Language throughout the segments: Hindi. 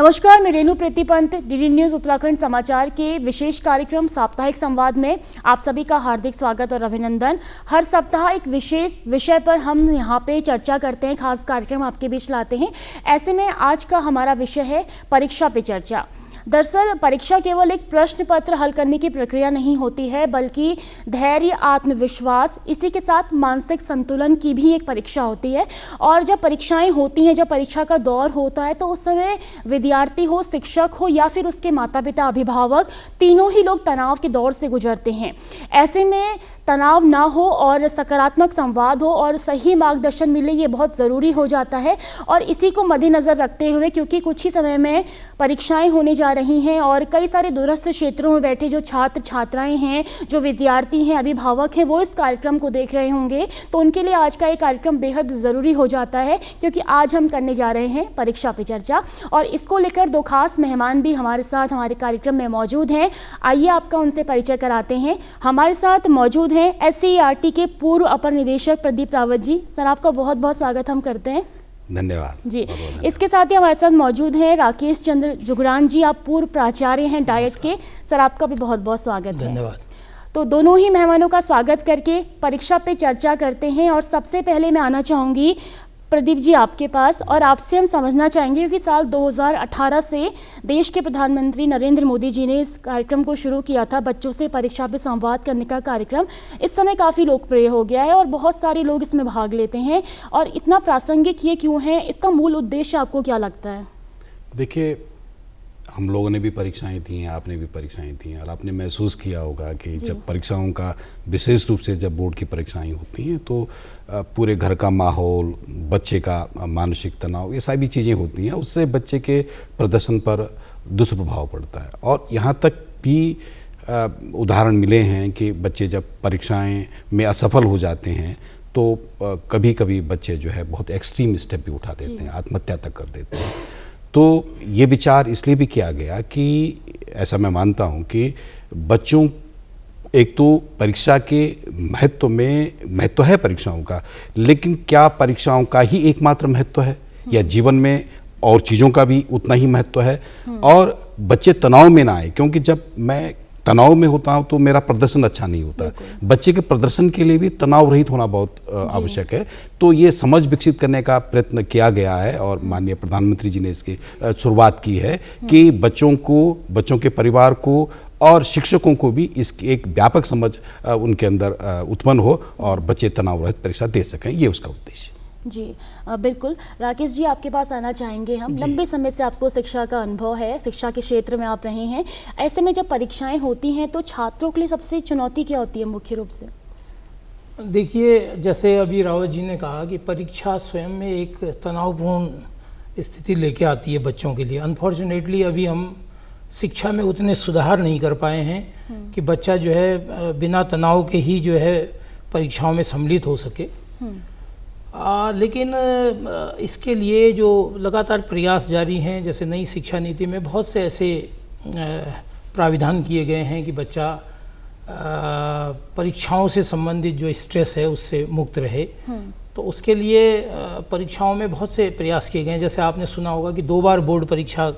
नमस्कार, मैं रेणु प्रतिपंत डीडी न्यूज उत्तराखंड समाचार के विशेष कार्यक्रम साप्ताहिक संवाद में आप सभी का हार्दिक स्वागत और अभिनंदन। हर सप्ताह एक विशेष विषय पर हम यहाँ पे चर्चा करते हैं, खास कार्यक्रम आपके बीच लाते हैं। ऐसे में आज का हमारा विषय है परीक्षा पे चर्चा। दरअसल परीक्षा केवल एक प्रश्न पत्र हल करने की प्रक्रिया नहीं होती है, बल्कि धैर्य, आत्मविश्वास, इसी के साथ मानसिक संतुलन की भी एक परीक्षा होती है। और जब परीक्षाएं होती हैं, जब परीक्षा का दौर होता है, तो उस समय विद्यार्थी हो, शिक्षक हो या फिर उसके माता पिता, अभिभावक, तीनों ही लोग तनाव के दौर से गुजरते हैं। ऐसे में तनाव ना हो और सकारात्मक संवाद हो और सही मार्गदर्शन मिले, ये बहुत ज़रूरी हो जाता है। और इसी को मद्देनज़र रखते हुए, क्योंकि कुछ ही समय में परीक्षाएं होने जा रही हैं और कई सारे दूरस्थ क्षेत्रों में बैठे जो छात्र छात्राएं हैं, जो विद्यार्थी हैं, अभिभावक हैं, वो इस कार्यक्रम को देख रहे होंगे, तो उनके लिए आज का ये कार्यक्रम बेहद ज़रूरी हो जाता है, क्योंकि आज हम करने जा रहे हैं परीक्षा पे चर्चा। और इसको लेकर दो खास मेहमान भी हमारे साथ हमारे कार्यक्रम में मौजूद हैं। आइए आपका उनसे परिचय कराते हैं। हमारे साथ मौजूद हैं SCERT के पूर्व अपर निदेशक प्रदीप रावत जी। सर, आपका बहुत बहुत स्वागत हम करते हैं। धन्यवाद जी। इसके साथ ही हमारे साथ मौजूद हैं राकेश चंद्र जुगरान जी, आप पूर्व प्राचार्य हैं डायट के। सर, आपका भी बहुत बहुत स्वागत है। धन्यवाद। तो दोनों ही मेहमानों का स्वागत करके परीक्षा पे चर्चा करते हैं। और सबसे पहले मैं आना चाहूँगी प्रदीप जी आपके पास, और आपसे हम समझना चाहेंगे, क्योंकि साल 2018 से देश के प्रधानमंत्री नरेंद्र मोदी जी ने इस कार्यक्रम को शुरू किया था, बच्चों से परीक्षा पे संवाद करने का कार्यक्रम। इस समय काफ़ी लोकप्रिय हो गया है और बहुत सारे लोग इसमें भाग लेते हैं। और इतना प्रासंगिक ये क्यों है, इसका मूल उद्देश्य आपको क्या लगता है? देखिए, हम लोगों ने भी परीक्षाएं दी हैं, आपने भी परीक्षाएं दी हैं, और आपने महसूस किया होगा कि जब परीक्षाओं का विशेष रूप से जब बोर्ड की परीक्षाएं होती हैं तो पूरे घर का माहौल, बच्चे का मानसिक तनाव, ये सारी चीज़ें होती हैं, उससे बच्चे के प्रदर्शन पर दुष्प्रभाव पड़ता है। और यहाँ तक भी उदाहरण मिले हैं कि बच्चे जब परीक्षाएं में असफल हो जाते हैं तो कभी कभी बच्चे जो है बहुत एक्सट्रीम स्टेप भी उठा देते हैं, आत्महत्या तक कर देते हैं। तो ये विचार इसलिए भी किया गया कि ऐसा मैं मानता हूँ कि बच्चों, एक तो परीक्षा के महत्व है परीक्षाओं का, लेकिन क्या परीक्षाओं का ही एकमात्र महत्व है या जीवन में और चीज़ों का भी उतना ही महत्व है? और बच्चे तनाव में ना आए, क्योंकि जब मैं तनाव में होता हूँ तो मेरा प्रदर्शन अच्छा नहीं होता। बच्चे के प्रदर्शन के लिए भी तनाव रहित होना बहुत आवश्यक है। तो ये समझ विकसित करने का प्रयत्न किया गया है और माननीय प्रधानमंत्री जी ने इसकी शुरुआत की है कि बच्चों को, बच्चों के परिवार को और शिक्षकों को भी इसकी एक व्यापक समझ उनके अंदर उत्पन्न हो और बच्चे तनाव रहित परीक्षा दे सकें, ये उसका उद्देश्य। जी बिल्कुल। राकेश जी, आपके पास आना चाहेंगे हम। लंबे समय से आपको शिक्षा का अनुभव है, शिक्षा के क्षेत्र में आप रहे हैं। ऐसे में जब परीक्षाएं होती हैं तो छात्रों के लिए सबसे चुनौती क्या होती है मुख्य रूप से? देखिए, जैसे अभी रावत जी ने कहा कि परीक्षा स्वयं में एक तनावपूर्ण स्थिति लेके आती है बच्चों के लिए। अनफॉर्चुनेटली अभी हम शिक्षा में उतने सुधार नहीं कर पाए हैं कि बच्चा जो है बिना तनाव के ही जो है परीक्षाओं में सम्मिलित हो सके। लेकिन इसके लिए जो लगातार प्रयास जारी हैं, जैसे नई शिक्षा नीति में बहुत से ऐसे प्राविधान किए गए हैं कि बच्चा परीक्षाओं से संबंधित जो स्ट्रेस है उससे मुक्त रहे। तो उसके लिए परीक्षाओं में बहुत से प्रयास किए गए हैं। जैसे आपने सुना होगा कि 2 बार बोर्ड परीक्षा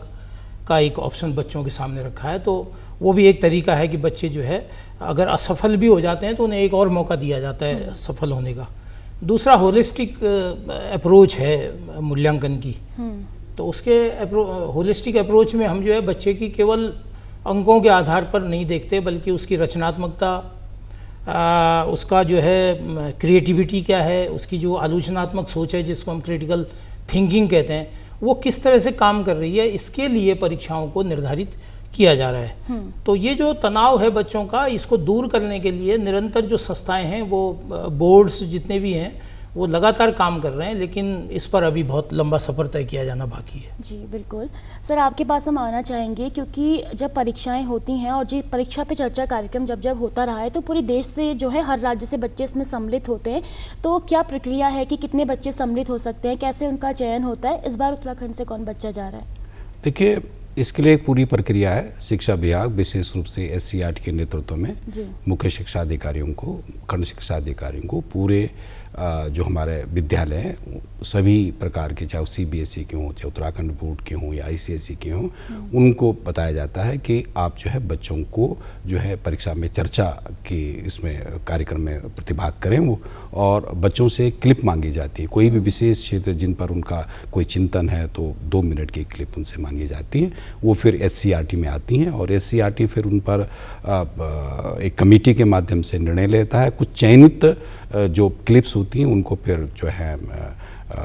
का एक ऑप्शन बच्चों के सामने रखा है, तो वो भी एक तरीका है कि बच्चे जो है अगर असफल भी हो जाते हैं तो उन्हें एक और मौका दिया जाता है सफल होने का। दूसरा होलिस्टिक अप्रोच है मूल्यांकन की। तो उसके होलिस्टिक अप्रोच में हम जो है बच्चे की केवल अंकों के आधार पर नहीं देखते, बल्कि उसकी रचनात्मकता, उसका जो है क्रिएटिविटी क्या है, उसकी जो आलोचनात्मक सोच है जिसको हम क्रिटिकल थिंकिंग कहते हैं, वो किस तरह से काम कर रही है, इसके लिए परीक्षाओं को निर्धारित किया जा रहा है। तो ये जो तनाव है बच्चों का, इसको दूर करने के लिए निरंतर जो संस्थाएं हैं, वो बोर्ड्स जितने भी हैं, वो लगातार काम कर रहे हैं, लेकिन इस पर अभी बहुत लंबा सफ़र तय किया जाना बाकी है। जी बिल्कुल। सर, आपके पास हम आना चाहेंगे, क्योंकि जब परीक्षाएं होती हैं और जी परीक्षा पे चर्चा कार्यक्रम जब जब होता रहा है, तो पूरे देश से जो है हर राज्य से बच्चे इसमें सम्मिलित होते हैं। तो क्या प्रक्रिया है कि कितने बच्चे सम्मिलित हो सकते हैं, कैसे उनका चयन होता है? इस बार उत्तराखंड से कौन बच्चा जा रहा है? देखिए, इसके लिए एक पूरी प्रक्रिया है। शिक्षा विभाग विशेष रूप से SCERT के नेतृत्व में मुख्य शिक्षा अधिकारियों को, खंड शिक्षा अधिकारियों को पूरे जो हमारे विद्यालय हैं सभी प्रकार के, चाहे CBSE के हों, चाहे उत्तराखंड बोर्ड के हों या ICSE के हों, उनको बताया जाता है कि आप जो है बच्चों को जो है परीक्षा में चर्चा की इसमें कार्यक्रम में प्रतिभाग करें वो, और बच्चों से क्लिप मांगी जाती है। कोई भी विशेष क्षेत्र जिन पर उनका कोई चिंतन है तो 2 मिनट की क्लिप उनसे मांगी जाती है। वो फिर SCRT में आती हैं और SCRT फिर उन पर एक कमेटी के माध्यम से निर्णय लेता है। कुछ चयनित जो क्लिप्स होती हैं उनको फिर जो है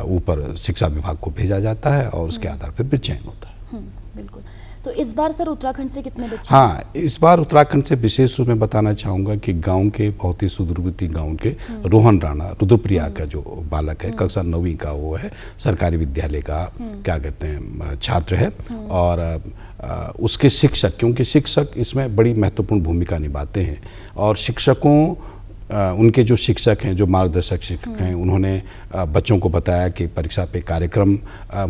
ऊपर शिक्षा विभाग को भेजा जाता है और उसके आधार पर फिर चयन होता है। बिल्कुल। तो इस बार सर उत्तराखंड से कितने बच्चे? हाँ, इस बार उत्तराखंड से विशेष रूप में बताना चाहूँगा कि गांव के बहुत ही सुदूरवर्ती गांव के रोहन राणा, रुद्रप्रिया का जो बालक है, कक्षा 9वीं का वो है, सरकारी विद्यालय का क्या कहते हैं छात्र है। और उसके शिक्षक, क्योंकि शिक्षक इसमें बड़ी महत्वपूर्ण भूमिका निभाते हैं, और शिक्षकों उनके जो शिक्षक हैं, जो मार्गदर्शक शिक्षक हैं, उन्होंने बच्चों को बताया कि परीक्षा पे कार्यक्रम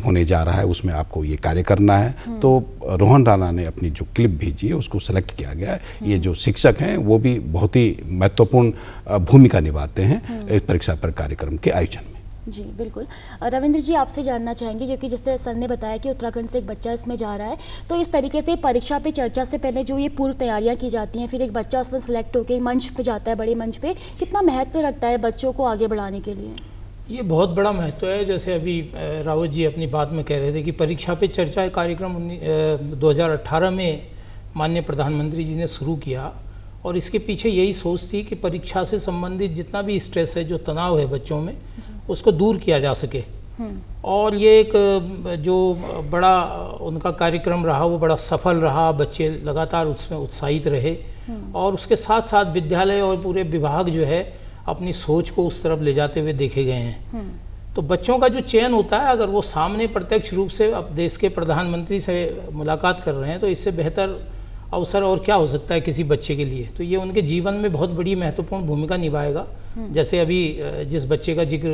होने जा रहा है, उसमें आपको ये कार्य करना है। तो रोहन राणा ने अपनी जो क्लिप भेजी है उसको सेलेक्ट किया गया है। ये जो शिक्षक हैं वो भी बहुत ही महत्वपूर्ण भूमिका निभाते हैं इस परीक्षा पर कार्यक्रम के आयोजन में। जी बिल्कुल। रविंद्र जी, आपसे जानना चाहेंगे, क्योंकि जैसे सर ने बताया कि उत्तराखंड से एक बच्चा इसमें जा रहा है, तो इस तरीके से परीक्षा पे चर्चा से पहले जो ये पूर्व तैयारियां की जाती हैं, फिर एक बच्चा उसमें सेलेक्ट होकर मंच पे जाता है, बड़े मंच पे, कितना महत्व रखता है बच्चों को आगे बढ़ाने के लिए? ये बहुत बड़ा महत्व है। जैसे अभी रावत जी अपनी बात में कह रहे थे कि परीक्षा पे चर्चा कार्यक्रम 2018 में माननीय प्रधानमंत्री जी ने शुरू किया, और इसके पीछे यही सोच थी कि परीक्षा से संबंधित जितना भी स्ट्रेस है, जो तनाव है बच्चों में, उसको दूर किया जा सके। और ये एक जो बड़ा उनका कार्यक्रम रहा वो बड़ा सफल रहा, बच्चे लगातार उसमें उत्साहित रहे, और उसके साथ साथ विद्यालय और पूरे विभाग जो है अपनी सोच को उस तरफ ले जाते हुए देखे गए हैं। तो बच्चों का जो चयन होता है, अगर वो सामने प्रत्यक्ष रूप से अब देश के प्रधानमंत्री से मुलाकात कर रहे हैं, तो इससे बेहतर अवसर और क्या हो सकता है किसी बच्चे के लिए। तो ये उनके जीवन में बहुत बड़ी महत्वपूर्ण भूमिका निभाएगा। जैसे अभी जिस बच्चे का जिक्र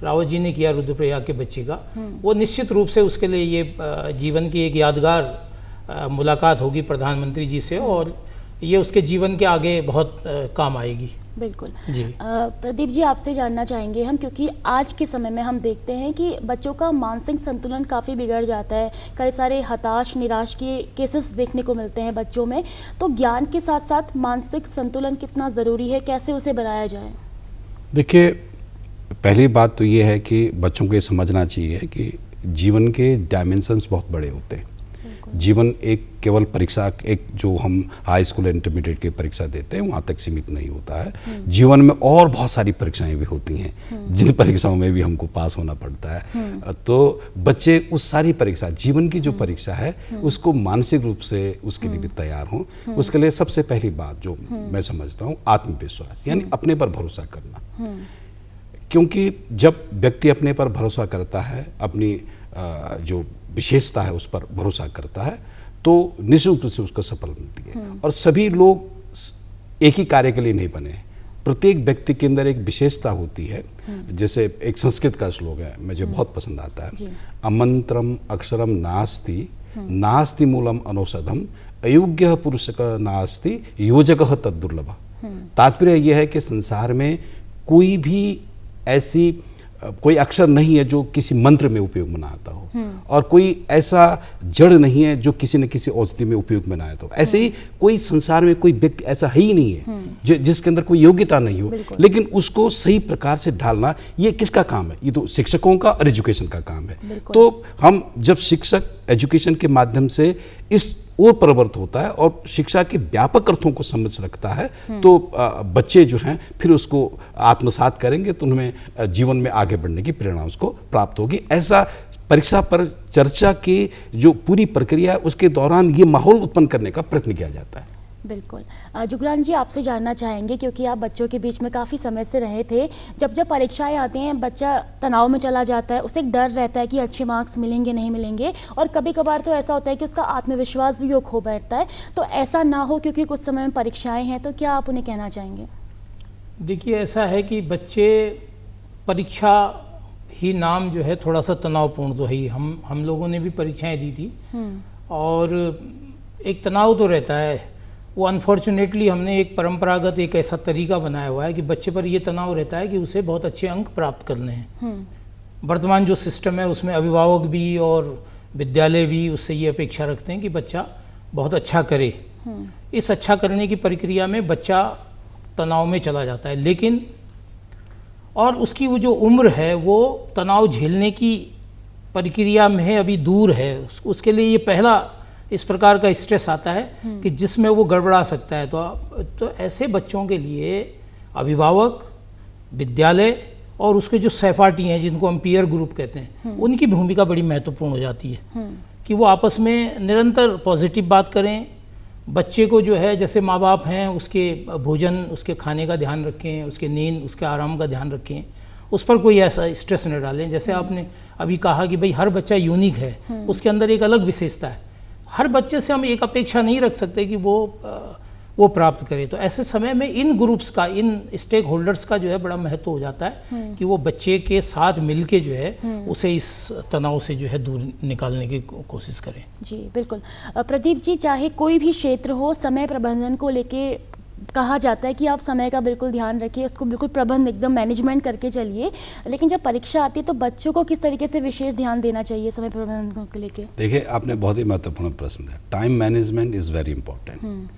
रावत जी ने किया, रुद्रप्रयाग के बच्चे का, वो निश्चित रूप से उसके लिए ये जीवन की एक यादगार मुलाकात होगी प्रधानमंत्री जी से, और ये उसके जीवन के आगे बहुत काम आएगी। बिल्कुल जी। प्रदीप जी, आपसे जानना चाहेंगे हम, क्योंकि आज के समय में हम देखते हैं कि बच्चों का मानसिक संतुलन काफ़ी बिगड़ जाता है, कई सारे हताश निराश के केसेस देखने को मिलते हैं बच्चों में। तो ज्ञान के साथ साथ मानसिक संतुलन कितना ज़रूरी है, कैसे उसे बनाया जाए? देखिए, पहली बात तो ये है कि बच्चों को ये समझना चाहिए कि जीवन के डायमेंशंस बहुत बड़े होते हैं। जीवन एक केवल परीक्षा, एक जो हम हाई स्कूल इंटरमीडिएट की परीक्षा देते हैं वहाँ तक सीमित नहीं होता है। जीवन में और बहुत सारी परीक्षाएं भी होती हैं, जिन परीक्षाओं में भी हमको पास होना पड़ता है। तो बच्चे उस सारी परीक्षा, जीवन की जो परीक्षा है, उसको मानसिक रूप से उसके लिए भी तैयार हों। उसके लिए सबसे पहली बात जो मैं समझता हूँ, आत्मविश्वास, यानी अपने पर भरोसा करना। क्योंकि जब व्यक्ति अपने पर भरोसा करता है, अपनी जो विशेषता है उस पर भरोसा करता है, तो निश्चित रूप से उसको सफल मिलती है। और सभी लोग एक ही कार्य के लिए नहीं बने हैं, प्रत्येक व्यक्ति के अंदर एक विशेषता होती है। जैसे एक संस्कृत का श्लोक है, मुझे बहुत पसंद आता है, अमंत्रम अक्षरम नास्ति नास्ति मूलम अनौषधम अयोग्य पुरुष का नास्ति योजक तद्दुर्लभ। तात्पर्य यह है कि संसार में कोई भी ऐसी कोई अक्षर नहीं है जो किसी मंत्र में उपयोग में ना आता हो, और कोई ऐसा जड़ नहीं है जो किसी न किसी औषधि में उपयोग में ना आता हो। ऐसे ही कोई संसार में कोई व्यक्ति ऐसा है ही नहीं है जिसके अंदर कोई योग्यता नहीं हो, लेकिन उसको सही प्रकार से ढालना ये किसका काम है? ये तो शिक्षकों का और एजुकेशन का काम है। तो हम जब शिक्षक एजुकेशन के माध्यम से इस और प्रवृत्त होता है और शिक्षा के व्यापक अर्थों को समझ रखता है, तो बच्चे जो हैं फिर उसको आत्मसात करेंगे, तो उनमें जीवन में आगे बढ़ने की प्रेरणा उसको प्राप्त होगी। ऐसा परीक्षा पर चर्चा की जो पूरी प्रक्रिया है उसके दौरान ये माहौल उत्पन्न करने का प्रयत्न किया जाता है। बिल्कुल। जुगरान जी, आपसे जानना चाहेंगे, क्योंकि आप बच्चों के बीच में काफ़ी समय से रहे थे, जब परीक्षाएं आती हैं बच्चा तनाव में चला जाता है, उसे एक डर रहता है कि अच्छे मार्क्स मिलेंगे नहीं मिलेंगे, और कभी कभार तो ऐसा होता है कि उसका आत्मविश्वास भी खो बैठता है। तो ऐसा ना हो, क्योंकि कुछ समय में परीक्षाएं हैं, तो क्या आप उन्हें कहना चाहेंगे? देखिए, ऐसा है कि बच्चे परीक्षा ही नाम जो है थोड़ा सा तनावपूर्ण तो है। हम लोगों ने भी परीक्षाएं दी थी, और एक तनाव तो रहता है। वो अनफॉर्चुनेटली हमने एक परंपरागत एक ऐसा तरीका बनाया हुआ है कि बच्चे पर ये तनाव रहता है कि उसे बहुत अच्छे अंक प्राप्त करने हैं। वर्तमान जो सिस्टम है उसमें अभिभावक भी और विद्यालय भी उससे ये अपेक्षा रखते हैं कि बच्चा बहुत अच्छा करे। इस अच्छा करने की प्रक्रिया में बच्चा तनाव में चला जाता है, लेकिन और उसकी वो जो उम्र है वो तनाव झेलने की प्रक्रिया में अभी दूर है। उसके लिए ये पहला इस प्रकार का स्ट्रेस आता है कि जिसमें वो गड़बड़ा सकता है। तो ऐसे बच्चों के लिए अभिभावक, विद्यालय और उसके जो सहपाठी हैं जिनको हम पीयर ग्रुप कहते हैं, उनकी भूमिका बड़ी महत्वपूर्ण हो जाती है कि वो आपस में निरंतर पॉजिटिव बात करें। बच्चे को जो है, जैसे माँ बाप हैं, उसके भोजन, उसके खाने का ध्यान रखें, उसके नींद, उसके आराम का ध्यान रखें, उस पर कोई ऐसा स्ट्रेस न डालें। जैसे आपने अभी कहा कि भाई हर बच्चा यूनिक है, उसके अंदर एक अलग विशेषता है। हर बच्चे से हम एक अपेक्षा नहीं रख सकते कि वो प्राप्त करे। तो ऐसे समय में इन ग्रुप्स का, इन स्टेक होल्डर्स का जो है बड़ा महत्व हो जाता है कि वो बच्चे के साथ मिलके जो है उसे इस तनाव से जो है दूर निकालने की कोशिश करें। जी बिल्कुल। प्रदीप जी, चाहे कोई भी क्षेत्र हो, समय प्रबंधन को लेके कहा जाता है कि आप समय का बिल्कुल ध्यान रखिए, उसको बिल्कुल प्रबंध एकदम मैनेजमेंट करके चलिए, लेकिन जब परीक्षा आती है तो बच्चों को किस तरीके से विशेष ध्यान देना चाहिए समय प्रबंधन को लेके? देखिए, आपने बहुत ही महत्वपूर्ण प्रश्न दिया। Time management is very important.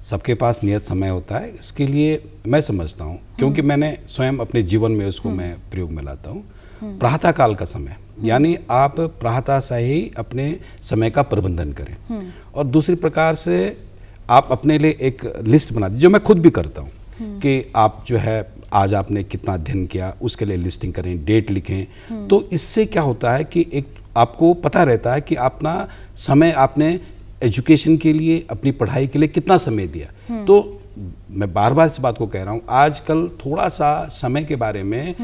सबके पास नियत समय होता है। इसके लिए मैं समझता हूँ, क्योंकि मैंने स्वयं अपने जीवन में उसको मैं प्रयोग में लाता हूँ, प्रातः काल का समय, यानी आप प्रातः से ही अपने समय का प्रबंधन करें। और दूसरी प्रकार से आप अपने लिए एक लिस्ट बना दीजिए, जो मैं खुद भी करता हूँ, कि आप जो है आज आपने कितना अध्ययन किया उसके लिए लिस्टिंग करें, डेट लिखें। तो इससे क्या होता है कि एक आपको पता रहता है कि अपना समय आपने एजुकेशन के लिए, अपनी पढ़ाई के लिए कितना समय दिया। तो मैं बार बार इस बात को कह रहा हूँ, आजकल थोड़ा सा समय के बारे में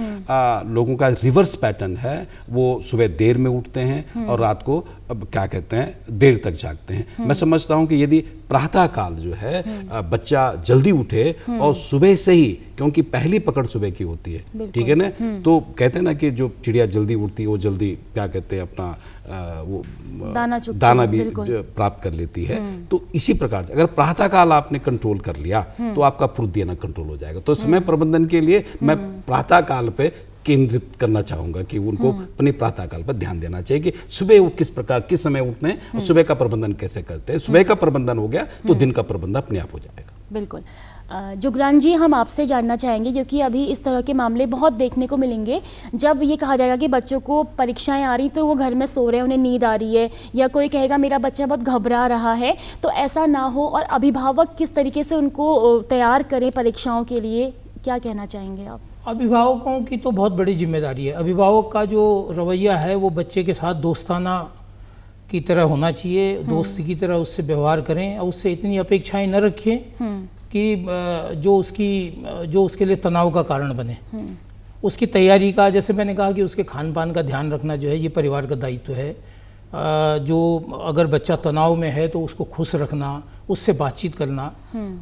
लोगों का रिवर्स पैटर्न है। वो सुबह देर में उठते हैं और रात को अब क्या कहते हैं देर तक जागते हैं। मैं समझता हूँ कि यदि प्रातः काल जो है बच्चा जल्दी उठे और सुबह से ही, क्योंकि पहली पकड़ सुबह की होती है, ठीक है ना, तो कहते हैं ना कि जो चिड़िया जल्दी उठती है वो जल्दी क्या कहते हैं अपना वो दाना भी प्राप्त कर लेती है। तो इसी प्रकार से अगर प्रातः काल आपने कंट्रोल कर लिया तो आपका फुर्तियाना कंट्रोल हो जाएगा। तो समय प्रबंधन के लिए मैं प्रातः काल पे केंद्रित करना चाहूँगा कि उनको अपने प्रातः काल पर ध्यान देना चाहिए कि सुबह वो किस प्रकार, किस समय उठते हैं और सुबह का प्रबंधन कैसे करते हैं। सुबह का प्रबंधन हो गया तो दिन का प्रबंधन अपने आप हो जाएगा। बिल्कुल। जुगरान जी, हम आपसे जानना चाहेंगे, क्योंकि अभी इस तरह के मामले बहुत देखने को मिलेंगे। जब ये कहा जाएगा कि बच्चों को परीक्षाएं आ रही तो वो घर में सो रहे हैं, उन्हें नींद आ रही है, या कोई कहेगा मेरा बच्चा बहुत घबरा रहा है, तो ऐसा ना हो और अभिभावक किस तरीके से उनको तैयार करें परीक्षाओं के लिए, क्या कहना चाहेंगे आप? अभिभावकों की तो बहुत बड़ी जिम्मेदारी है। अभिभावक का जो रवैया है वो बच्चे के साथ दोस्ताना की तरह होना चाहिए, दोस्त की तरह उससे व्यवहार करें और उससे इतनी अपेक्षाएं न रखें कि जो उसके लिए तनाव का कारण बने। उसकी तैयारी का, जैसे मैंने कहा कि उसके खान पान का ध्यान रखना जो है ये परिवार का दायित्व है। जो अगर बच्चा तनाव में है तो उसको खुश रखना, उससे बातचीत करना,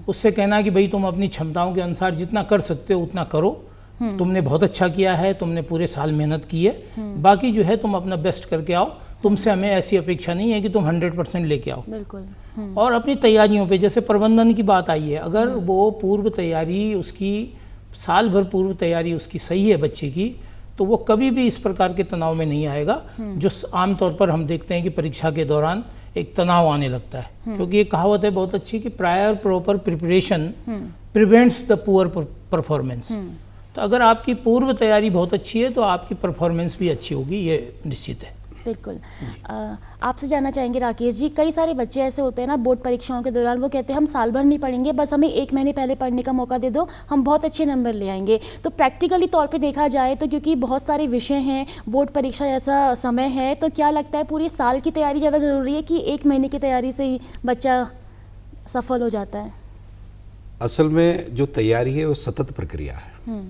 उससे कहना कि भाई तुम अपनी क्षमताओं के अनुसार जितना कर सकते हो उतना करो, तुमने बहुत अच्छा किया है, तुमने पूरे साल मेहनत की है, बाकी जो है तुम अपना बेस्ट करके आओ, तुमसे हमें ऐसी अपेक्षा नहीं है कि तुम 100% लेके आओ। बिल्कुल। और अपनी तैयारियों पे, जैसे प्रबंधन की बात आई है, अगर वो पूर्व तैयारी उसकी साल भर पूर्व तैयारी उसकी सही है बच्चे की, तो वो कभी भी इस प्रकार के तनाव में नहीं आएगा जो आमतौर पर हम देखते हैं कि परीक्षा के दौरान एक तनाव आने लगता है। क्योंकि ये कहावत है बहुत अच्छी कि prior proper preparation prevents the poor performance. तो अगर आपकी पूर्व तैयारी बहुत अच्छी है तो आपकी परफॉर्मेंस भी अच्छी होगी, ये निश्चित है। बिल्कुल। आपसे जानना चाहेंगे राकेश जी, कई सारे बच्चे ऐसे होते हैं ना बोर्ड परीक्षाओं के दौरान, वो कहते हैं हम साल भर नहीं पढ़ेंगे, बस हमें 1 महीने पहले पढ़ने का मौका दे दो, हम बहुत अच्छे नंबर ले आएंगे। तो प्रैक्टिकली तौर पे देखा जाए तो क्योंकि बहुत सारे विषय हैं, बोर्ड परीक्षा जैसा समय है, तो क्या लगता है पूरी साल की तैयारी ज़्यादा ज़रूरी है कि 1 महीने की तैयारी से ही बच्चा सफल हो जाता है? असल में जो तैयारी है वो सतत प्रक्रिया है,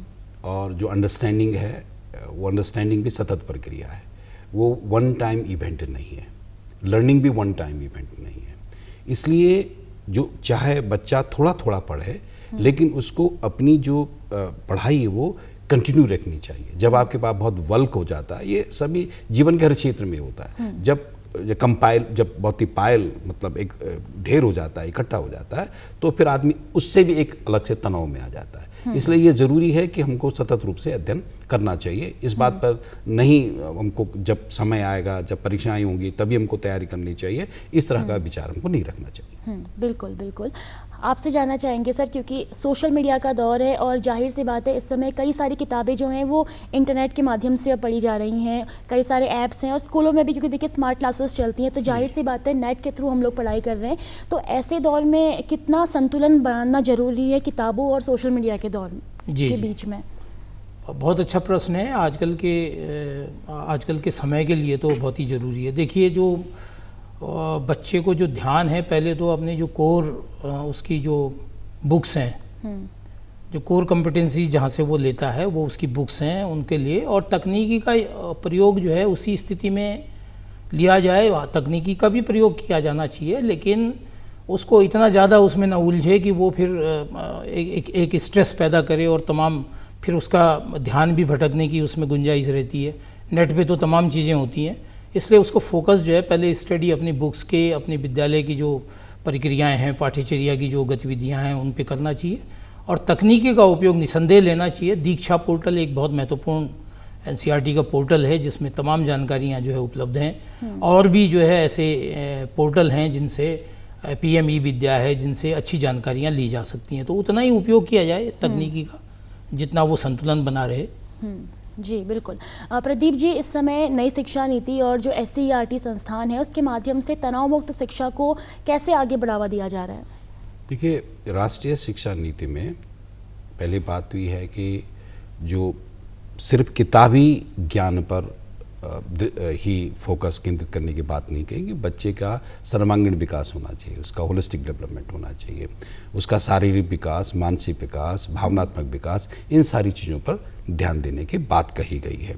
और जो अंडरस्टैंडिंग है वो अंडरस्टैंडिंग भी सतत प्रक्रिया है। वो वन टाइम इवेंट नहीं है, लर्निंग भी वन टाइम इवेंट नहीं है। इसलिए जो चाहे बच्चा थोड़ा थोड़ा पढ़े, लेकिन उसको अपनी जो पढ़ाई है वो कंटिन्यू रखनी चाहिए। जब आपके पास बहुत वल्क हो जाता है, ये सभी जीवन के हर क्षेत्र में होता है, जब ये कंपाइल जब बहुत ही पायल मतलब एक ढेर हो जाता है, इकट्ठा हो जाता है, तो फिर आदमी उससे भी एक अलग से तनाव में आ जाता है। इसलिए ये ज़रूरी है कि हमको सतत रूप से अध्ययन करना चाहिए। इस बात पर नहीं हमको जब समय आएगा, जब परीक्षाएं होंगी तभी हमको तैयारी करनी चाहिए, इस तरह का विचार हमको नहीं रखना चाहिए। बिल्कुल बिल्कुल। आपसे जानना चाहेंगे सर, क्योंकि सोशल मीडिया का दौर है और जाहिर सी बात है इस समय कई सारी किताबें जो हैं वो इंटरनेट के माध्यम से अब पढ़ी जा रही हैं, कई सारे ऐप्स हैं और स्कूलों में भी क्योंकि देखिए स्मार्ट क्लासेस चलती हैं, तो जाहिर सी बात है नेट के थ्रू हम लोग पढ़ाई कर रहे हैं। तो ऐसे दौर में कितना संतुलन बनाना ज़रूरी है किताबों और सोशल मीडिया के दौर के बीच में? बहुत अच्छा प्रश्न है। आजकल के समय के लिए तो बहुत ही ज़रूरी है। देखिए, जो बच्चे को जो ध्यान है, पहले तो अपने जो कोर उसकी जो बुक्स हैं, जो कोर कॉम्पिटेंसी जहाँ से वो लेता है वो उसकी बुक्स हैं उनके लिए, और तकनीकी का प्रयोग जो है उसी स्थिति में लिया जाए। तकनीकी का भी प्रयोग किया जाना चाहिए, लेकिन उसको इतना ज़्यादा उसमें ना उलझे कि वो फिर एक स्ट्रेस पैदा करे और तमाम फिर उसका ध्यान भी भटकने की उसमें गुंजाइश रहती है। नेट पे तो तमाम चीज़ें होती हैं, इसलिए उसको फोकस जो है पहले स्टडी अपनी बुक्स के, अपनी विद्यालय की जो प्रक्रियाएं हैं, पाठ्यचर्या की जो गतिविधियां हैं उन पे करना चाहिए, और तकनीकी का उपयोग निसंदेह लेना चाहिए। दीक्षा पोर्टल एक बहुत महत्वपूर्ण NCERT का पोर्टल है जिसमें तमाम जानकारियां जो है उपलब्ध हैं, और भी जो है ऐसे पोर्टल हैं जिनसे PME विद्या है, जिनसे अच्छी जानकारियां ली जा सकती हैं। तो उतना ही उपयोग किया जाए तकनीकी का जितना वो संतुलन बना रहे। जी बिल्कुल। प्रदीप जी, इस समय नई शिक्षा नीति और जो SCERT संस्थान है उसके माध्यम से तनाव मुक्त शिक्षा को कैसे आगे बढ़ावा दिया जा रहा है? देखिए, राष्ट्रीय शिक्षा नीति में पहली बात हुई है कि जो सिर्फ किताबी ज्ञान पर ही फोकस केंद्रित करने की बात नहीं कहेंगे। बच्चे का सर्वांगीण विकास होना चाहिए, उसका होलिस्टिक डेवलपमेंट होना चाहिए, उसका शारीरिक विकास, मानसिक विकास, भावनात्मक विकास, इन सारी चीज़ों पर ध्यान देने की बात कही गई है।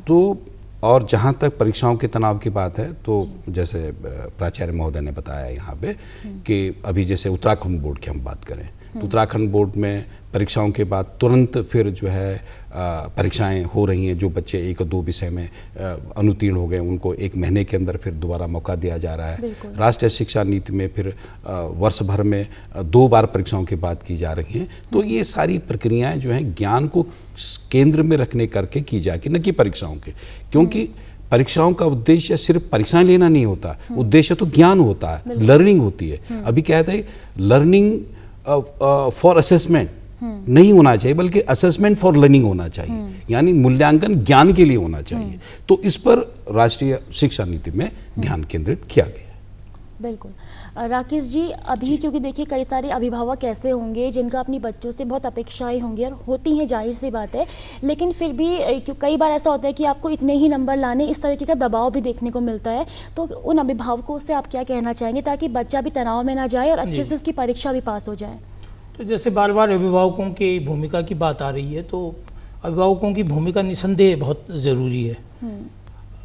तो और जहाँ तक परीक्षाओं के तनाव की बात है, तो जैसे प्राचार्य महोदय ने बताया यहाँ पे कि अभी जैसे उत्तराखंड बोर्ड की हम बात करें तो उत्तराखंड बोर्ड में परीक्षाओं के बाद तुरंत फिर जो है परीक्षाएं हो रही हैं। जो बच्चे 1 और 2 विषय में अनुत्तीर्ण हो गए उनको 1 महीने के अंदर फिर दोबारा मौका दिया जा रहा है। राष्ट्रीय शिक्षा नीति में फिर वर्ष भर में 2 बार परीक्षाओं की बात की जा रही हैं। तो ये सारी प्रक्रियाएं जो हैं ज्ञान को केंद्र में रखने करके की जाएगी, न कि परीक्षाओं के, क्योंकि परीक्षाओं का उद्देश्य सिर्फ परीक्षाएं लेना नहीं होता, उद्देश्य तो ज्ञान होता है, लर्निंग होती है। अभी क्या है, लर्निंग फॉर असेसमेंट नहीं होना चाहिए, बल्कि असेसमेंट फॉर लर्निंग होना चाहिए, यानी मूल्यांकन ज्ञान के लिए होना चाहिए। तो इस पर राष्ट्रीय शिक्षा नीति में ध्यान केंद्रित किया गया है। बिल्कुल। राकेश जी, अभी क्योंकि देखिए कई सारे अभिभावक ऐसे होंगे जिनका अपनी बच्चों से बहुत अपेक्षाएं होंगी और होती हैं, जाहिर सी बात है, लेकिन फिर भी कई बार ऐसा होता है कि आपको इतने ही नंबर लाने, इस तरीके का दबाव भी देखने को मिलता है। तो उन अभिभावकों से आप क्या कहना चाहेंगे ताकि बच्चा भी तनाव में ना जाए और अच्छे से उसकी परीक्षा भी पास हो जाए? तो जैसे बार बार अभिभावकों की भूमिका की बात आ रही है, तो अभिभावकों की भूमिका निसंदेह बहुत ज़रूरी है।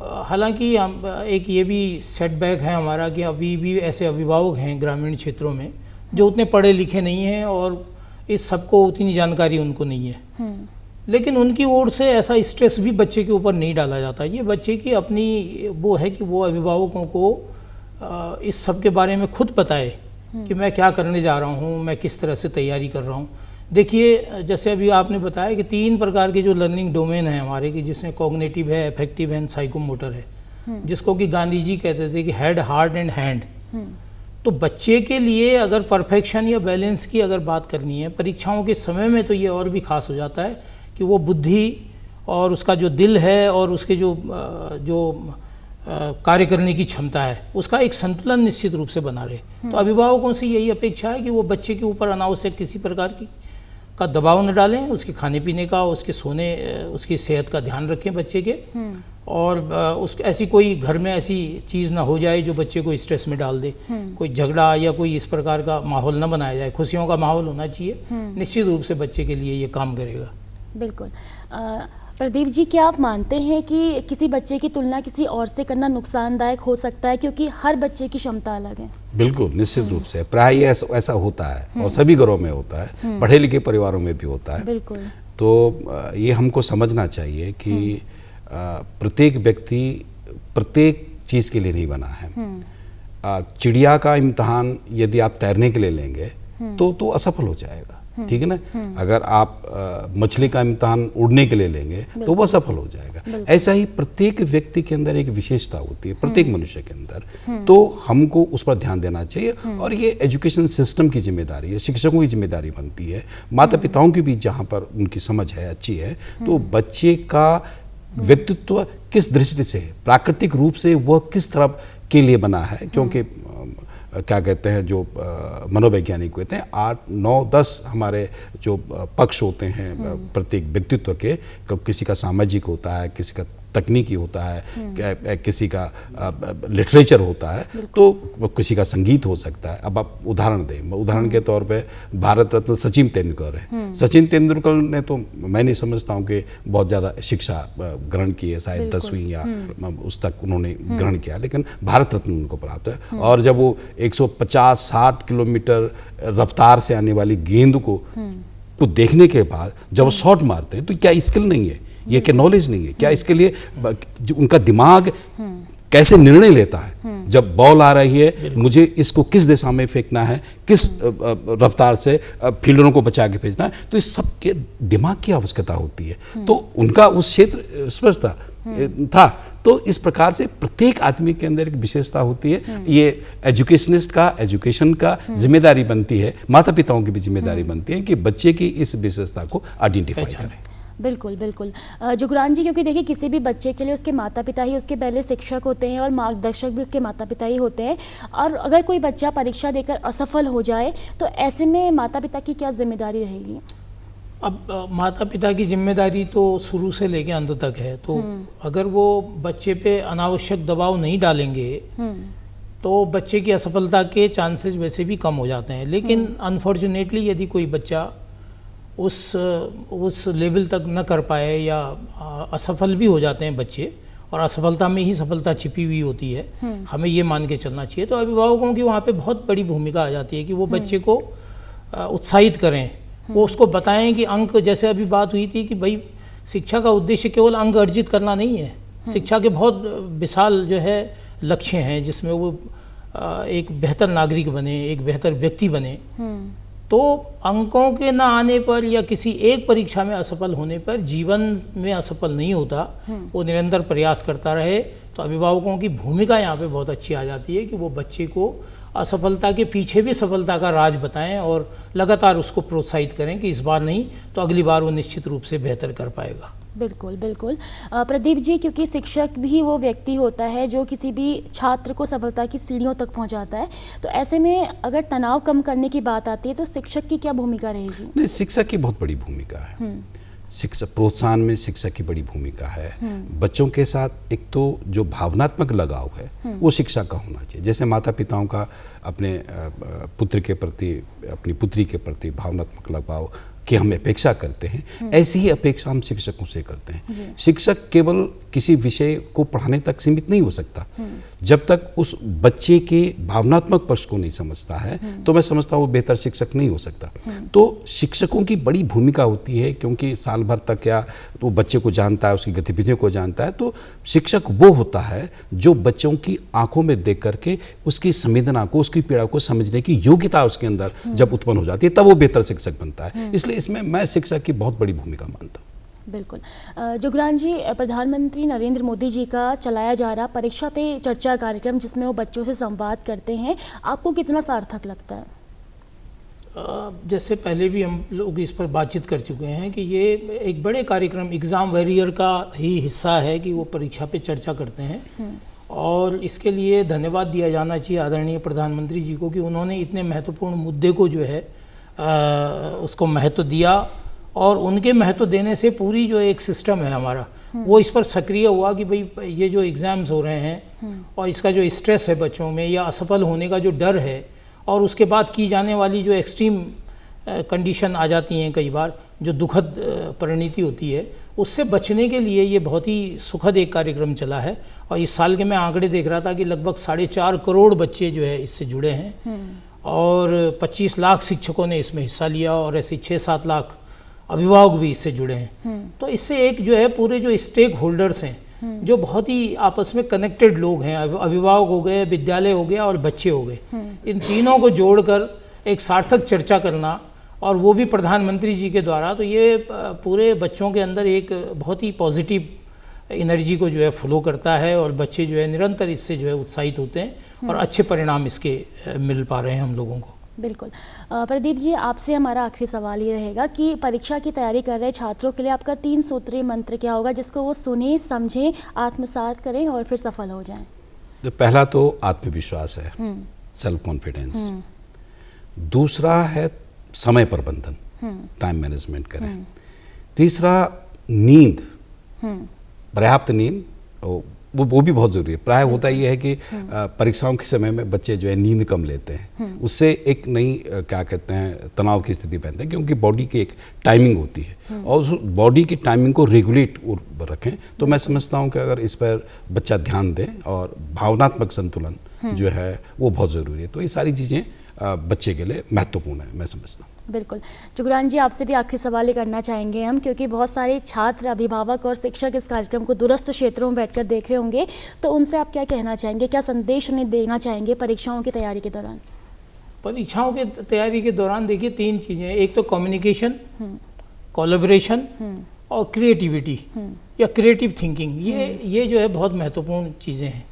हालांकि हम एक ये भी सेटबैक है हमारा कि अभी भी ऐसे अभिभावक हैं ग्रामीण क्षेत्रों में जो उतने पढ़े लिखे नहीं हैं और इस सबको उतनी जानकारी उनको नहीं है। लेकिन उनकी ओर से ऐसा स्ट्रेस भी बच्चे के ऊपर नहीं डाला जाता। ये बच्चे की अपनी वो है कि वो अभिभावकों को इस सब के बारे में खुद बताए कि मैं क्या करने जा रहा हूँ, मैं किस तरह से तैयारी कर रहा हूँ। देखिए, जैसे अभी आपने बताया कि 3 प्रकार के जो लर्निंग डोमेन है हमारे की, जिसमें कॉग्निटिव है, अफेक्टिव है, साइकोमोटर है, जिसको कि गांधी जी कहते थे कि हेड, हार्ट एंड हैंड। तो बच्चे के लिए अगर परफेक्शन या बैलेंस की अगर बात करनी है परीक्षाओं के समय में, तो ये और भी खास हो जाता है कि वो बुद्धि और उसका जो दिल है और उसके जो कार्य करने की क्षमता है उसका एक संतुलन निश्चित रूप से बना रहे। तो अभिभावकों से यही अपेक्षा है कि वो बच्चे के ऊपर अनावश्यक किसी प्रकार का दबाव न डालें, उसके खाने पीने का, उसके सोने, उसकी सेहत का ध्यान रखें बच्चे के, और ऐसी कोई घर में ऐसी चीज़ ना हो जाए जो बच्चे को स्ट्रेस में डाल दे। कोई झगड़ा या कोई इस प्रकार का माहौल न बनाया जाए, खुशियों का माहौल होना चाहिए। निश्चित रूप से बच्चे के लिए ये काम करेगा। बिल्कुल। प्रदीप जी, क्या आप मानते हैं कि किसी बच्चे की तुलना किसी और से करना नुकसानदायक हो सकता है, क्योंकि हर बच्चे की क्षमता अलग है? बिल्कुल, निश्चित रूप से प्राय ऐसा होता है और सभी घरों में होता है, पढ़े लिखे परिवारों में भी होता है। बिल्कुल। तो ये हमको समझना चाहिए कि प्रत्येक व्यक्ति प्रत्येक चीज़ के लिए नहीं बना है। चिड़िया का इम्तहान यदि आप तैरने के लिए लेंगे तो असफल हो जाएगा, ठीक है ना। अगर आप मछली का इम्तहान उड़ने के लिए लेंगे तो वो असफल हो जाएगा। ऐसा ही प्रत्येक व्यक्ति के अंदर एक विशेषता होती है, प्रत्येक मनुष्य के अंदर, तो हमको उस पर ध्यान देना चाहिए। और ये एजुकेशन सिस्टम की जिम्मेदारी है, शिक्षकों की जिम्मेदारी बनती है, माता पिताओं की भी जहाँ पर उनकी समझ है अच्छी है, तो बच्चे का व्यक्तित्व किस दृष्टि से, प्राकृतिक रूप से वह किस तरफ के लिए बना है। क्योंकि क्या कहते हैं, जो मनोवैज्ञानिक कहते हैं 8, 9, 10 हमारे जो पक्ष होते हैं प्रत्येक व्यक्तित्व के, किसी का सामाजिक होता है, किसी का तकनीकी होता है, किसी का लिटरेचर होता है, तो किसी का संगीत हो सकता है। अब आप उदाहरण दें, उदाहरण के तौर पे भारत रत्न सचिन तेंदुलकर है। सचिन तेंदुलकर ने तो मैं नहीं समझता हूँ कि बहुत ज़्यादा शिक्षा ग्रहण की है, शायद 10वीं या उस तक उन्होंने ग्रहण किया, लेकिन भारत रत्न उनको प्राप्त है। और जब वो 150-60 किलोमीटर रफ्तार से आने वाली गेंद को देखने के बाद जब वो शॉट मारते हैं, तो क्या स्किल नहीं है, ये क्या नॉलेज नहीं है, क्या इसके लिए उनका दिमाग कैसे निर्णय लेता है। जब बॉल आ रही है, मुझे इसको किस दिशा में फेंकना है, किस रफ्तार से फील्डरों को बचा के भेजना है, तो इस सब के दिमाग की आवश्यकता होती है। तो उनका उस क्षेत्र स्पष्ट था। तो इस प्रकार से प्रत्येक आदमी के अंदर एक विशेषता होती है। ये एजुकेशनिस्ट का, एजुकेशन का जिम्मेदारी बनती है, माता पिताओं की भी जिम्मेदारी बनती है कि बच्चे की इस विशेषता को आइडेंटिफाई करें। बिल्कुल बिल्कुल। जुगरान जी, क्योंकि देखिए किसी भी बच्चे के लिए उसके माता पिता ही उसके पहले शिक्षक होते हैं और मार्गदर्शक भी उसके माता पिता ही होते हैं। और अगर कोई बच्चा परीक्षा देकर असफल हो जाए तो ऐसे में माता पिता की क्या जिम्मेदारी रहेगी? अब माता पिता की जिम्मेदारी तो शुरू से लेकर अंत तक है। तो अगर वो बच्चे पे अनावश्यक दबाव नहीं डालेंगे तो बच्चे की असफलता के चांसेस वैसे भी कम हो जाते हैं। लेकिन अनफॉर्चुनेटली यदि कोई बच्चा उस लेवल तक न कर पाए या असफल भी हो जाते हैं बच्चे, और असफलता में ही सफलता छिपी हुई होती है, हमें ये मान के चलना चाहिए। तो अभिभावकों की वहाँ पे बहुत बड़ी भूमिका आ जाती है कि वो बच्चे को उत्साहित करें, वो उसको बताएं कि अंक, जैसे अभी बात हुई थी कि भाई शिक्षा का उद्देश्य केवल अंक अर्जित करना नहीं है। शिक्षा के बहुत विशाल जो है लक्ष्य हैं, जिसमें वो एक बेहतर नागरिक बने, एक बेहतर व्यक्ति बने। तो अंकों के ना आने पर या किसी एक परीक्षा में असफल होने पर जीवन में असफल नहीं होता, वो निरंतर प्रयास करता रहे। तो अभिभावकों की भूमिका यहाँ पे बहुत अच्छी आ जाती है कि वो बच्चे को असफलता के पीछे भी सफलता का राज बताएं और लगातार उसको प्रोत्साहित करें कि इस बार नहीं तो अगली बार वो निश्चित रूप से बेहतर कर पाएगा। बिल्कुल बिल्कुल। प्रदीप जी, क्योंकि शिक्षक भी वो व्यक्ति होता है जो किसी भी छात्र को सफलता की सीढ़ियों तक पहुंचाता है, तो ऐसे में अगर तनाव कम करने की बात आती है तो शिक्षक की क्या भूमिका रहेगी? नहीं, शिक्षक की बहुत बड़ी भूमिका है। शिक्षा प्रोत्साहन में शिक्षक की बड़ी भूमिका है। बच्चों के साथ एक तो जो भावनात्मक लगाव है वो शिक्षा का होना चाहिए। जैसे माता पिताओं का अपने पुत्र के प्रति, अपनी पुत्री के प्रति भावनात्मक लगाव की हम अपेक्षा करते हैं, ऐसी ही अपेक्षा हम शिक्षकों से करते हैं। शिक्षक केवल किसी विषय को पढ़ाने तक सीमित नहीं हो सकता। जब तक उस बच्चे के भावनात्मक पक्ष को नहीं समझता है तो मैं समझता हूँ वो बेहतर शिक्षक नहीं हो सकता। तो शिक्षकों की बड़ी भूमिका होती है, क्योंकि साल भर तक या तो बच्चे को जानता है, उसकी गतिविधियों को जानता है। तो शिक्षक वो होता है जो बच्चों की आंखों में देख करके उसकी संवेदना को, उसकी पीड़ा को समझने की योग्यता उसके अंदर जब उत्पन्न हो जाती है, तब वो बेहतर शिक्षक बनता है। इसलिए इसमें मैं शिक्षक की बहुत बड़ी भूमिका मानता हूँ। बिल्कुल। जुगरान जी, प्रधानमंत्री नरेंद्र मोदी जी का चलाया जा रहा परीक्षा पे चर्चा कार्यक्रम, जिसमें वो बच्चों से संवाद करते हैं, आपको कितना सार्थक लगता है? जैसे पहले भी हम लोग इस पर बातचीत कर चुके हैं कि ये एक बड़े कार्यक्रम, एग्ज़ाम वॉरियर का ही हिस्सा है कि वो परीक्षा पे चर्चा करते हैं। और इसके लिए धन्यवाद दिया जाना चाहिए आदरणीय प्रधानमंत्री जी को कि उन्होंने इतने महत्वपूर्ण मुद्दे को जो है उसको महत्व दिया, और उनके महत्व देने से पूरी जो एक सिस्टम है हमारा वो इस पर सक्रिय हुआ कि भाई ये जो एग्ज़ाम्स हो रहे हैं और इसका जो स्ट्रेस है बच्चों में, या असफल होने का जो डर है, और उसके बाद की जाने वाली जो एक्सट्रीम कंडीशन आ जाती हैं कई बार, जो दुखद परिणति होती है, उससे बचने के लिए ये बहुत ही सुखद एक कार्यक्रम चला है। और इस साल के मैं आंकड़े देख रहा था कि लगभग 4.5 करोड़ बच्चे जो है इससे जुड़े हैं, और 25 लाख शिक्षकों ने इसमें हिस्सा लिया, और ऐसे 6-7 लाख अभिभावक भी इससे जुड़े हैं। तो इससे एक जो है पूरे जो स्टेक होल्डर्स हैं जो बहुत ही आपस में कनेक्टेड लोग हैं, अभिभावक हो गए, विद्यालय हो गया और बच्चे हो गए, इन तीनों को जोड़कर एक सार्थक चर्चा करना, और वो भी प्रधानमंत्री जी के द्वारा, तो ये पूरे बच्चों के अंदर एक बहुत ही पॉजिटिव एनर्जी को जो है फ्लो करता है, और बच्चे जो है निरंतर इससे जो है उत्साहित होते हैं और अच्छे परिणाम इसके मिल पा रहे हैं हम लोगों को। बिल्कुल। प्रदीप जी, आपसे हमारा आखिरी सवाल ये रहेगा कि परीक्षा की तैयारी कर रहे छात्रों के लिए आपका 3 सूत्रीय मंत्र क्या होगा जिसको वो सुने, समझें, आत्मसात करें और फिर सफल हो जाएं? जो पहला तो आत्मविश्वास है, सेल्फ कॉन्फिडेंस। दूसरा है समय प्रबंधन, टाइम मैनेजमेंट करें। तीसरा नींद, पर्याप्त नींद, वो भी बहुत ज़रूरी है। प्राय होता ये है कि परीक्षाओं के समय में बच्चे जो है नींद कम लेते हैं, उससे एक नई क्या कहते हैं तनाव की स्थिति बनती है, क्योंकि बॉडी की एक टाइमिंग होती है और उस बॉडी की टाइमिंग को रेगुलेट रखें। तो मैं समझता हूँ कि अगर इस पर बच्चा ध्यान दें और भावनात्मक संतुलन जो है वो बहुत ज़रूरी है। तो ये सारी चीज़ें बच्चे के लिए महत्वपूर्ण है, मैं समझता हूँ। बिल्कुल। जुगरान जी, आपसे भी आखिरी सवाल ही करना चाहेंगे हम, क्योंकि बहुत सारे छात्र, अभिभावक और शिक्षक इस कार्यक्रम को दूरस्थ क्षेत्रों में बैठकर देख रहे होंगे, तो उनसे आप क्या कहना चाहेंगे, क्या संदेश उन्हें देना चाहेंगे परीक्षाओं की तैयारी के दौरान? परीक्षाओं की तैयारी के दौरान देखिए 3 चीज़ें, एक तो कम्युनिकेशन, कोलैबोरेशन और क्रिएटिविटी या क्रिएटिव थिंकिंग, ये जो है बहुत महत्वपूर्ण चीज़ें हैं।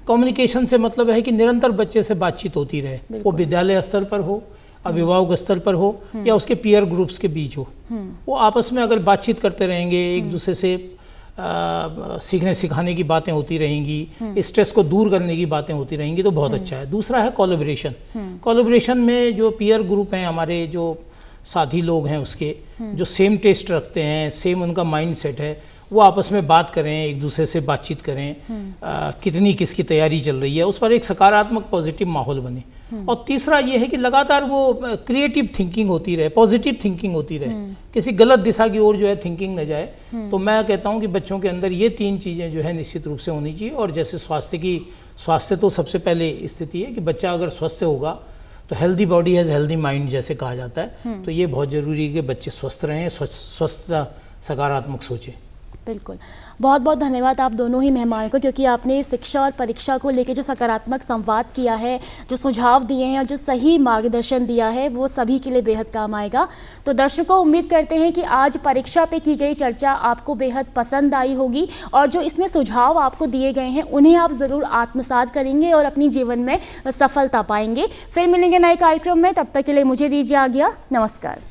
कम्युनिकेशन से मतलब है कि निरंतर बच्चे से बातचीत होती रहे, वो विद्यालय स्तर पर हो, अभिभावक स्तर पर हो या उसके पीयर ग्रुप्स के बीच हो, वो आपस में अगर बातचीत करते रहेंगे, एक दूसरे से सीखने सिखाने की बातें होती रहेंगी, स्ट्रेस को दूर करने की बातें होती रहेंगी, तो बहुत अच्छा है। दूसरा है कोलैबोरेशन। कोलैबोरेशन में जो पीयर ग्रुप हैं, हमारे जो साथी लोग हैं, उसके जो सेम टेस्ट रखते हैं, सेम उनका माइंड सेट है, वो आपस में बात करें, एक दूसरे से बातचीत करें, कितनी किसकी तैयारी चल रही है, उस पर एक सकारात्मक पॉजिटिव माहौल बने। और तीसरा ये है कि लगातार वो क्रिएटिव थिंकिंग होती रहे, पॉजिटिव थिंकिंग होती रहे, किसी गलत दिशा की ओर जो है थिंकिंग न जाए। तो मैं कहता हूँ कि बच्चों के अंदर ये 3 चीज़ें जो है निश्चित रूप से होनी चाहिए। और जैसे स्वास्थ्य तो सबसे पहले स्थिति है कि बच्चा अगर स्वस्थ होगा तो healthy body has healthy mind जैसे कहा जाता है। तो ये बहुत ज़रूरी है कि बच्चे स्वस्थ रहें, स्वस्थ सकारात्मक सोचें। बिल्कुल। बहुत बहुत धन्यवाद आप दोनों ही मेहमानों को, क्योंकि आपने शिक्षा और परीक्षा को लेकर जो सकारात्मक संवाद किया है, जो सुझाव दिए हैं और जो सही मार्गदर्शन दिया है, वो सभी के लिए बेहद काम आएगा। तो दर्शकों, उम्मीद करते हैं कि आज परीक्षा पे की गई चर्चा आपको बेहद पसंद आई होगी और जो इसमें सुझाव आपको दिए गए हैं उन्हें आप ज़रूर आत्मसात करेंगे और अपनी जीवन में सफलता पाएंगे। फिर मिलेंगे नए कार्यक्रम में, तब तक के लिए मुझे दीजिए आज्ञा। नमस्कार।